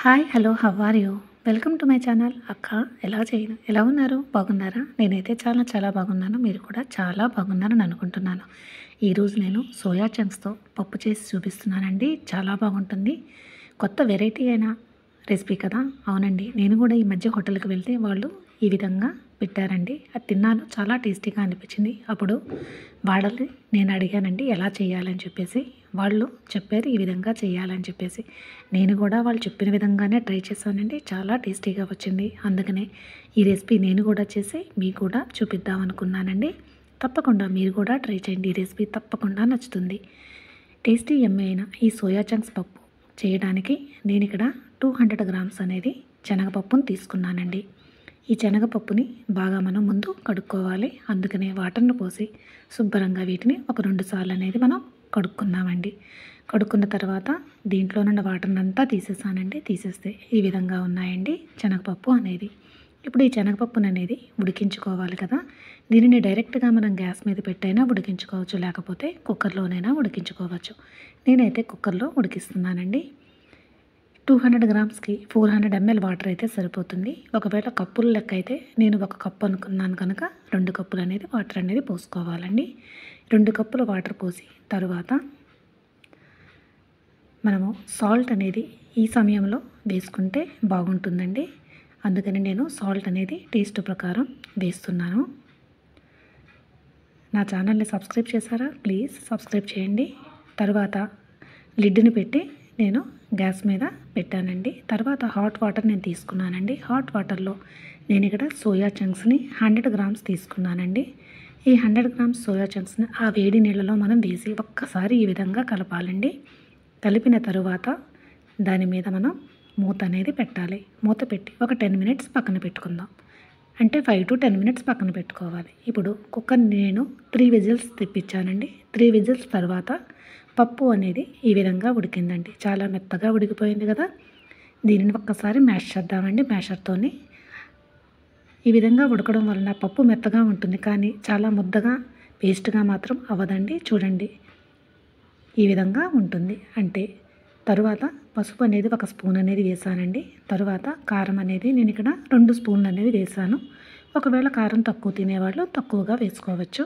Hi hello how are you welcome to my channel. అక్క ఎలా ఉన్నారు, బాగున్నారా? నేనైతే చాలా చాలా బాగున్నాను. మీరు కూడా చాలా బాగున్నారని అనుకుంటున్నాను. ఈరోజు నేను సోయా చంక్స్తో పప్పు చేసి చూపిస్తున్నానండి. చాలా బాగుంటుంది. కొత్త వెరైటీ అయిన రెసిపీ కదా. అవునండి, నేను కూడా ఈ మధ్య హోటల్కి వెళ్తే వాళ్ళు ఈ విధంగా పెట్టారండి. అది తిన్నాను, చాలా టేస్టీగా అనిపించింది. అప్పుడు వాళ్ళని నేను అడిగానండి ఎలా చేయాలని చెప్పేసి. వాళ్ళు చెప్పారు ఈ విధంగా చేయాలని చెప్పేసి. నేను కూడా వాళ్ళు చెప్పిన విధంగానే ట్రై చేశానండి. చాలా టేస్టీగా వచ్చింది. అందుకనే ఈ రెసిపీ నేను కూడా చేసి మీకు కూడా చూపిద్దాం అనుకున్నానండి. తప్పకుండా మీరు కూడా ట్రై చేయండి. ఈ రెసిపీ తప్పకుండా నచ్చుతుంది. టేస్టీ యమ్మీ అయిన ఈ సోయా చంక్స్ పప్పు చేయడానికి నేను ఇక్కడ 200 గ్రామ్స్ అనేది శనగపప్పును తీసుకున్నానండి. ఈ శనగపప్పుని బాగా మనం ముందు కడుక్కోవాలి. అందుకనే వాటర్ను పోసి శుభ్రంగా వీటిని ఒక 2 సార్లు అనేది మనం కడుక్కున్నామండి. కడుక్కున్న తర్వాత దీంట్లో నుండి వాటర్ని అంతా తీసేసానండి. తీసేస్తే ఈ విధంగా ఉన్నాయండి శనగపప్పు అనేది. ఇప్పుడు ఈ శనగపప్పును అనేది ఉడికించుకోవాలి కదా. దీనిని డైరెక్ట్గా మనం గ్యాస్ మీద పెట్టైనా ఉడికించుకోవచ్చు, లేకపోతే కుక్కర్లోనైనా ఉడికించుకోవచ్చు. నేనైతే కుక్కర్లో ఉడికిస్తున్నానండి. 200 గ్రామ్స్కి 400 ml వాటర్ అయితే సరిపోతుంది. ఒకవేళ కప్పుల లెక్క అయితే నేను 1 కప్పు అనుకున్నాను కనుక 2 కప్పులు అనేది వాటర్ అనేది పోసుకోవాలండి. 2 కప్పుల వాటర్ పోసి తరువాత మనము సాల్ట్ అనేది ఈ సమయంలో వేసుకుంటే బాగుంటుందండి. అందుకని నేను సాల్ట్ అనేది టేస్ట్ ప్రకారం వేస్తున్నాను. నా ఛానల్ని సబ్స్క్రైబ్ చేశారా? ప్లీజ్ సబ్స్క్రైబ్ చేయండి. తర్వాత లిడ్ని పెట్టి నేను గ్యాస్ మీద పెట్టానండి. తర్వాత హాట్ వాటర్ నేను తీసుకున్నానండి. హాట్ వాటర్లో నేను ఇక్కడ సోయా చంక్స్ని 100 గ్రామ్స్ తీసుకున్నానండి. ఈ 100 గ్రామ్స్ సోయా చంక్స్ని ఆ వేడి నీళ్ళలో మనం వేసి ఒక్కసారి ఈ విధంగా కలపాలండి. కలిపిన తరువాత దాని మీద మనం మూత అనేది పెట్టాలి. మూత పెట్టి ఒక 10 మినిట్స్ పక్కన పెట్టుకుందాం. అంటే 5 to 10 మినిట్స్ పక్కన పెట్టుకోవాలి. ఇప్పుడు కుక్కర్ నేను 3 విజిల్స్ తెప్పించానండి. 3 విజిల్స్ తర్వాత పప్పు అనేది ఈ విధంగా ఉడికిందండి. చాలా మెత్తగా ఉడికిపోయింది కదా. దీనిని ఒక్కసారి మ్యాష్ చేద్దామండి. మ్యాషర్తోని ఈ విధంగా ఉడకడం వలన పప్పు మెత్తగా ఉంటుంది, కానీ చాలా ముద్దగా పేస్ట్గా మాత్రం అవ్వదండి. చూడండి ఈ విధంగా ఉంటుంది. అంటే తరువాత పసుపు అనేది 1 స్పూన్ అనేది వేసానండి. తరువాత కారం అనేది నేను ఇక్కడ 2 స్పూన్లు అనేది వేసాను. ఒకవేళ కారం తక్కువ తినేవాళ్ళు తక్కువగా వేసుకోవచ్చు.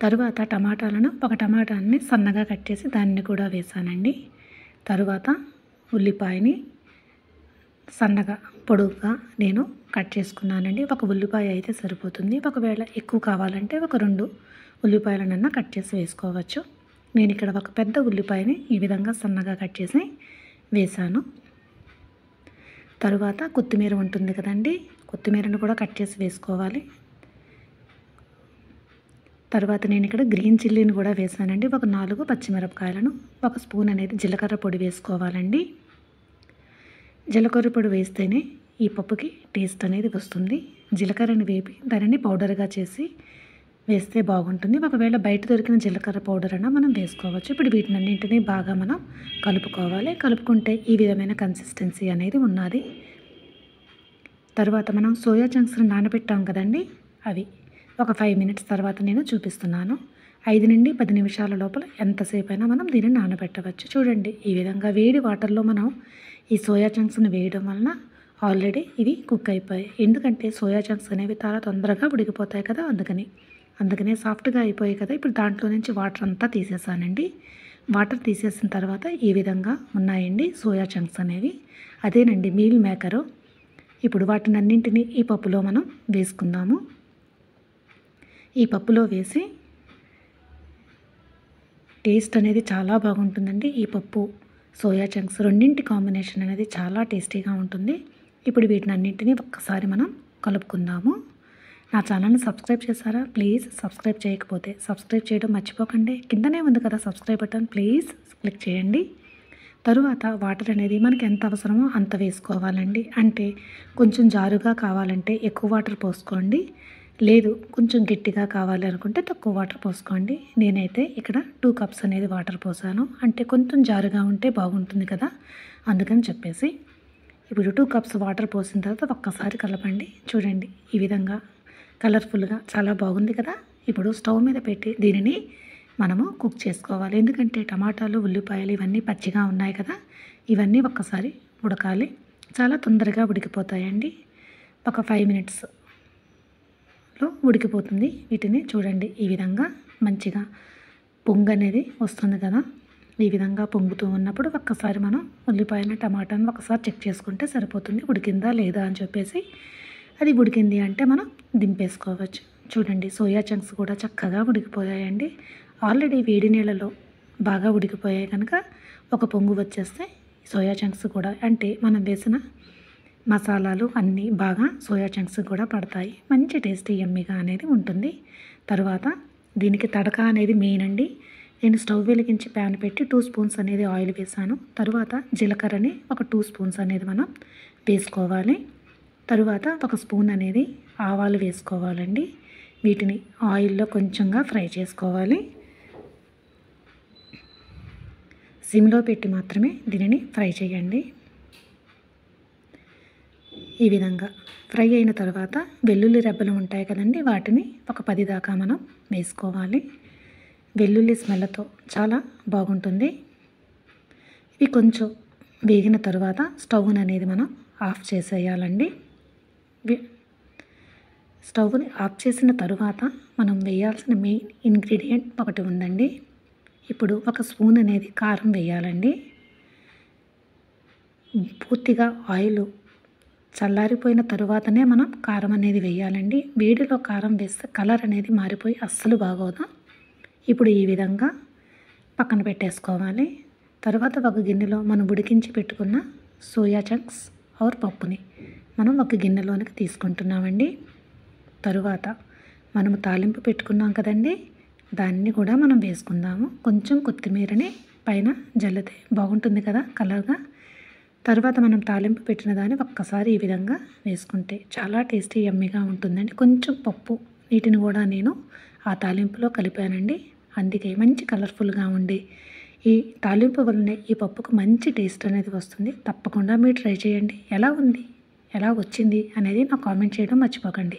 తరువాత ఒక టమాటాని సన్నగా కట్ చేసి దాన్ని కూడా వేసానండి. తరువాత ఉల్లిపాయని సన్నగా పొడుగుగా నేను కట్ చేసుకున్నానండి. 1 ఉల్లిపాయ అయితే సరిపోతుంది. ఒకవేళ ఎక్కువ కావాలంటే ఒక 2 ఉల్లిపాయలనన్నా కట్ చేసి వేసుకోవచ్చు. నేను ఇక్కడ ఒక పెద్ద ఉల్లిపాయని ఈ విధంగా సన్నగా కట్ చేసి వేసాను. తరువాత కొత్తిమీర ఉంటుంది కదండి, కొత్తిమీరను కూడా కట్ చేసి వేసుకోవాలి. తర్వాత నేను ఇక్కడ గ్రీన్ చిల్లీని కూడా వేసానండి. ఒక 4 పచ్చిమిరపకాయలను, 1 స్పూన్ అనేది జీలకర్ర పొడి వేసుకోవాలండి. జీలకర్ర పొడి వేస్తేనే ఈ పప్పుకి టేస్ట్ అనేది వస్తుంది. జీలకర్రని వేపి దానిని పౌడర్గా చేసి వేస్తే బాగుంటుంది. ఒకవేళ బయట దొరికిన జీలకర్ర పౌడర్ అయినా మనం వేసుకోవచ్చు. ఇప్పుడు వీటినన్నింటినీ బాగా మనం కలుపుకోవాలి. కలుపుకుంటే ఈ విధమైన కన్సిస్టెన్సీ అనేది ఉన్నది. తర్వాత మనం సోయా చంక్స్ని నానబెట్టాం కదండి, అవి ఒక 5 మినిట్స్ తర్వాత నేను చూపిస్తున్నాను. 5 నుండి 10 నిమిషాల లోపల ఎంతసేపు అయినా మనం దీన్ని నానబెట్టవచ్చు. చూడండి ఈ విధంగా వేడి వాటర్లో మనం ఈ సోయా చంక్స్ని వేయడం వలన ఆల్రెడీ ఇవి కుక్ అయిపోయాయి. ఎందుకంటే సోయా చంక్స్ అనేవి చాలా తొందరగా ఉడికిపోతాయి కదా. అందుకనే సాఫ్ట్గా అయిపోయాయి కదా. ఇప్పుడు దాంట్లో నుంచి వాటర్ అంతా తీసేసానండి. వాటర్ తీసేసిన తర్వాత ఈ విధంగా ఉన్నాయండి సోయా చంక్స్ అనేవి. అదేనండి మీల్ మేకరు. ఇప్పుడు వాటిని అన్నింటినీ ఈ పప్పులో మనం వేసుకుందాము. ఈ పప్పులో వేసి టేస్ట్ అనేది చాలా బాగుంటుందండి. ఈ పప్పు సోయా చంక్స్ రెండింటి కాంబినేషన్ అనేది చాలా టేస్టీగా ఉంటుంది. ఇప్పుడు వీటిని అన్నింటినీ ఒక్కసారి మనం కలుపుకుందాము. నా ఛానల్ని సబ్స్క్రైబ్ చేశారా? ప్లీజ్ సబ్స్క్రైబ్ చేయకపోతే సబ్స్క్రైబ్ చేయడం మర్చిపోకండి. కిందనే ఉంది కదా సబ్స్క్రైబ్ బటన్, ప్లీజ్ క్లిక్ చేయండి. తరువాత వాటర్ అనేది మనకి ఎంత అవసరమో అంత వేసుకోవాలండి. అంటే కొంచెం జారుగా కావాలంటే ఎక్కువ వాటర్ పోసుకోండి, లేదు కొంచెం గట్టిగా కావాలి అనుకుంటే తక్కువ వాటర్ పోసుకోండి. నేనైతే ఇక్కడ 2 కప్స్ అనేది వాటర్ పోసాను. అంటే కొంచెం జారుగా ఉంటే బాగుంటుంది కదా, అందుకని చెప్పేసి. ఇప్పుడు 2 కప్స్ వాటర్ పోసిన తర్వాత ఒక్కసారి కలపండి. చూడండి ఈ విధంగా కలర్ఫుల్గా చాలా బాగుంది కదా. ఇప్పుడు స్టవ్ మీద పెట్టి దీనిని మనము కుక్ చేసుకోవాలి. ఎందుకంటే టమాటాలు, ఉల్లిపాయలు ఇవన్నీ పచ్చిగా ఉన్నాయి కదా, ఇవన్నీ ఒక్కసారి ఉడకాలి. చాలా తొందరగా ఉడికిపోతాయండి. ఒక 5 మినిట్స్లో ఉడికిపోతుంది. వీటిని చూడండి, ఈ విధంగా మంచిగా పొంగు అనేది వస్తుంది కదా, ఈ విధంగా పొంగుతూ ఉన్నప్పుడు ఒక్కసారి మనం ఉల్లిపాయలు, టమాటాను ఒకసారి చెక్ చేసుకుంటే సరిపోతుంది, ఉడికిందా లేదా అని చెప్పేసి. అది ఉడికింది అంటే మనం దింపేసుకోవచ్చు. చూడండి, సోయా చంక్స్ కూడా చక్కగా ఉడికిపోయాయండి. ఆల్రెడీ వేడి నీళ్ళలో బాగా ఉడికిపోయాయి కనుక ఒక పొంగు వచ్చేస్తే సోయా చంక్స్ కూడా, అంటే మనం వేసిన మసాలాలు అన్నీ బాగా సోయా చంక్స్ కూడా పడతాయి. మంచి టేస్టీ యమ్మీగా అనేది ఉంటుంది. తర్వాత దీనికి తడక అనేది మెయిన్ అండి. నేను స్టవ్ వెలిగించి ప్యాన్ పెట్టి 2 స్పూన్స్ అనేది ఆయిల్ వేసాను. తరువాత జీలకర్రని ఒక 2 స్పూన్స్ అనేది మనం వేసుకోవాలి. తరువాత ఒక స్పూన్ అనేది ఆవాలు వేసుకోవాలండి. వీటిని ఆయిల్లో కొంచెంగా ఫ్రై చేసుకోవాలి. సిమ్లో పెట్టి మాత్రమే దీనిని ఫ్రై చేయండి. ఈ విధంగా ఫ్రై అయిన తర్వాత వెల్లుల్లి రెబ్బలు ఉంటాయి కదండి, వాటిని ఒక 10 దాకా మనం వేసుకోవాలి. వెల్లుల్లి స్మెల్తో చాలా బాగుంటుంది. ఇవి కొంచెం వేగిన తర్వాత స్టవ్ అనేది మనం ఆఫ్ చేసేయాలండి. స్టవ్ని ఆఫ్ చేసిన తరువాత మనం వేయాల్సిన మెయిన్ ఇంగ్రీడియంట్ ఒకటి ఉందండి. ఇప్పుడు ఒక స్పూన్ అనేది కారం వేయాలండి. పూర్తిగా ఆయిల్ చల్లారిపోయిన తరువాతనే మనం కారం అనేది వేయాలండి. వేడిలో కారం వేస్తే కలర్ అనేది మారిపోయి అస్సలు బాగోదు. ఇప్పుడు ఈ విధంగా పక్కన పెట్టేసుకోవాలి. తర్వాత ఒక గిన్నెలో మనం ఉడికించి పెట్టుకున్న సోయా చంక్స్ ఆర్ పప్పుని మనం ఒక గిన్నెలోనికి తీసుకుంటున్నామండి. తరువాత మనము తాలింపు పెట్టుకున్నాం కదండి, దాన్ని కూడా మనం వేసుకుందాము. కొంచెం కొత్తిమీరని పైన జల్లితే బాగుంటుంది కదా కలర్గా. తర్వాత మనం తాలింపు పెట్టిన దాన్ని ఒక్కసారి ఈ విధంగా వేసుకుంటే చాలా టేస్టీ యమ్మీగా ఉంటుందండి. కొంచెం పప్పు నీటిని కూడా నేను ఆ తాలింపులో కలిపానండి. అందుకే మంచి కలర్ఫుల్గా ఉండి ఈ తాలింపు వల్లనే ఈ పప్పుకు మంచి టేస్ట్ అనేది వస్తుంది. తప్పకుండా మీరు ట్రై చేయండి. ఎలా ఉంది, ఎలా వచ్చింది అనేది నాకు కామెంట్ చేయడం మర్చిపోకండి.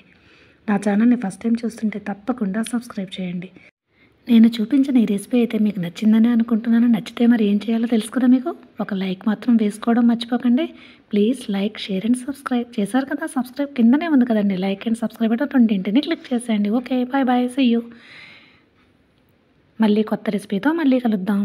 నా ఛానల్ని ఫస్ట్ టైం చూస్తుంటే తప్పకుండా సబ్స్క్రైబ్ చేయండి. నేను చూపించిన ఈ రెసిపీ అయితే మీకు నచ్చిందని అనుకుంటున్నాను. నచ్చితే మరి ఏం చేయాలో తెలుసుకురా, మీకు ఒక లైక్ మాత్రం వేసుకోవడం మర్చిపోకండి. Please like, share and subscribe. చేశారు కదా, సబ్స్క్రైబ్ కిందనే ఉంది కదండి, లైక్ అండ్ సబ్స్క్రైబ్ బటన్ రెండింటిని క్లిక్ చేసేయండి. Okay, bye bye, see you. మళ్ళీ కొత్త రెసిపీతో మళ్ళీ కలుద్దాం.